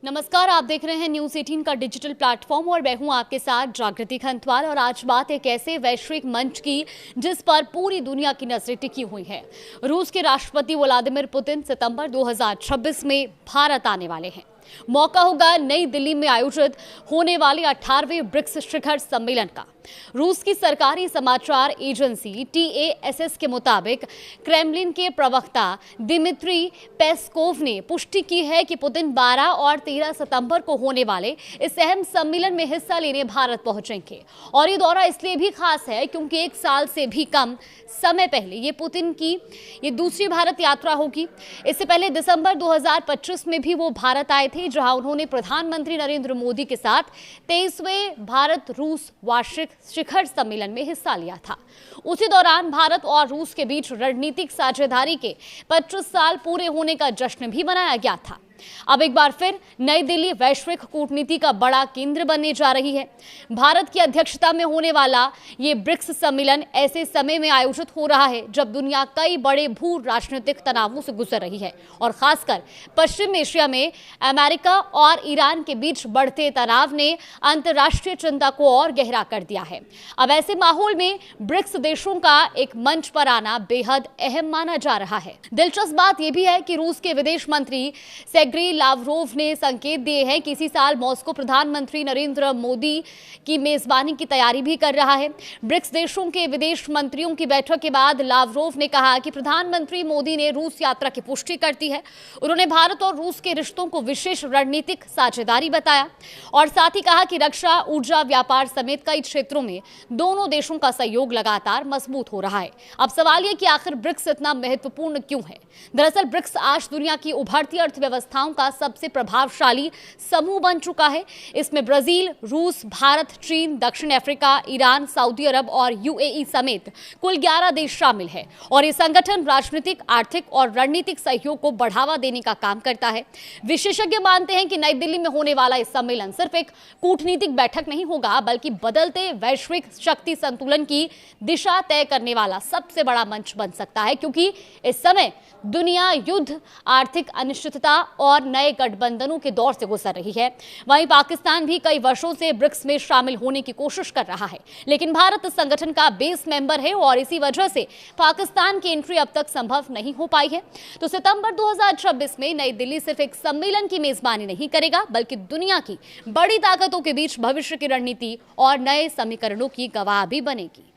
नमस्कार, आप देख रहे हैं न्यूज 18 का डिजिटल प्लेटफॉर्म और मैं हूं आपके साथ जागृति खंतवाल। और आज बात एक ऐसे वैश्विक मंच की जिस पर पूरी दुनिया की नजरें टिकी हुई हैं। रूस के राष्ट्रपति व्लादिमीर पुतिन सितंबर 2026 में भारत आने वाले हैं। मौका होगा नई दिल्ली में आयोजित होने वाले 18वें ब्रिक्स शिखर सम्मेलन का। रूस की सरकारी समाचार एजेंसी TASS के मुताबिक क्रेमलिन के प्रवक्ता दिमित्री पेस्कोव ने पुष्टि की है कि पुतिन 12 और 13 सितंबर को होने वाले इस अहम सम्मेलन में हिस्सा लेने भारत पहुंचेंगे। और ये दौरा इसलिए भी खास है क्योंकि एक साल से भी कम समय पहले ये पुतिन की ये दूसरी भारत यात्रा होगी। इससे पहले दिसंबर 2025 में भी वो भारत आए थे, जहां उन्होंने प्रधानमंत्री नरेंद्र मोदी के साथ 23वें भारत रूस वार्षिक शिखर सम्मेलन में हिस्सा लिया था। उसी दौरान भारत और रूस के बीच रणनीतिक साझेदारी के 25 साल पूरे होने का जश्न भी मनाया गया था। अब एक बार फिर नई दिल्ली वैश्विक कूटनीति का बड़ा केंद्र बनने जा रही है। भारत की अध्यक्षता में होने वाला ये ब्रिक्स सम्मेलन ऐसे समय में आयोजित हो रहा है जब दुनिया कई बड़े भू राजनीतिक तनावों से गुजर रही है और खासकर पश्चिम एशिया में अमेरिका और ईरान के बीच बढ़ते तनाव ने अंतर्राष्ट्रीय चिंता को और गहरा कर दिया है। अब ऐसे माहौल में ब्रिक्स देशों का एक मंच पर आना बेहद अहम माना जा रहा है। दिलचस्प बात यह भी है कि रूस के विदेश मंत्री सेर्गेई लावरोव ने संकेत दिए हैं कि इसी साल मॉस्को प्रधानमंत्री नरेंद्र मोदी की मेजबानी की तैयारी भी कर रहा है। ब्रिक्स देशों के विदेश मंत्रियों की बैठक के बाद लावरोव ने कहा कि प्रधानमंत्री मोदी ने रूस यात्रा की पुष्टि कर दी है। उन्होंने भारत और रूस के रिश्तों को विशेष रणनीतिक साझेदारी बताया और साथ ही कहा कि रक्षा, ऊर्जा, व्यापार समेत कई क्षेत्रों में दोनों देशों का सहयोग लगातार मजबूत हो रहा है। अब सवाल यह कि आखिर ब्रिक्स इतना महत्वपूर्ण क्यों है? दरअसल ब्रिक्स आज दुनिया की उभरती अर्थव्यवस्थाओं का सबसे प्रभावशाली समूह बन चुका है। इसमें ब्राजील, रूस, भारत, चीन, दक्षिण अफ्रीका, ईरान, सऊदी अरब और UAE समेत कुल 11 देश शामिल है। और ये संगठन राजनीतिक, आर्थिक और रणनीतिक सहयोग को बढ़ावा देने का काम करता है। विशेषज्ञ मानते हैं कि नई दिल्ली में होने वाला इस सम्मेलन सिर्फ एक कूटनीतिक बैठक नहीं होगा, बल्कि बदलते वैश्विक शक्ति संतुलन की दिशा तय करने वाला सबसे बड़ा मंच बन सकता है, क्योंकि इस समय दुनिया युद्ध, आर्थिक अनिश्चितता और नए गठबंधनों के दौर से गुजर रही है। वहीं पाकिस्तान भी कई वर्षों से ब्रिक्स में शामिल होने की कोशिश कर रहा है, लेकिन भारत इस संगठन का बेस मेंबर है और इसी वजह से पाकिस्तान की एंट्री अब तक संभव नहीं हो पाई है। तो सितंबर 2026 में नई दिल्ली सिर्फ एक सम्मेलन की मेजबानी नहीं करेगा, बल्कि दुनिया की बड़ी ताकतों के बीच भविष्य की रणनीति और नए समीकरणों की गवाह भी बनेगी।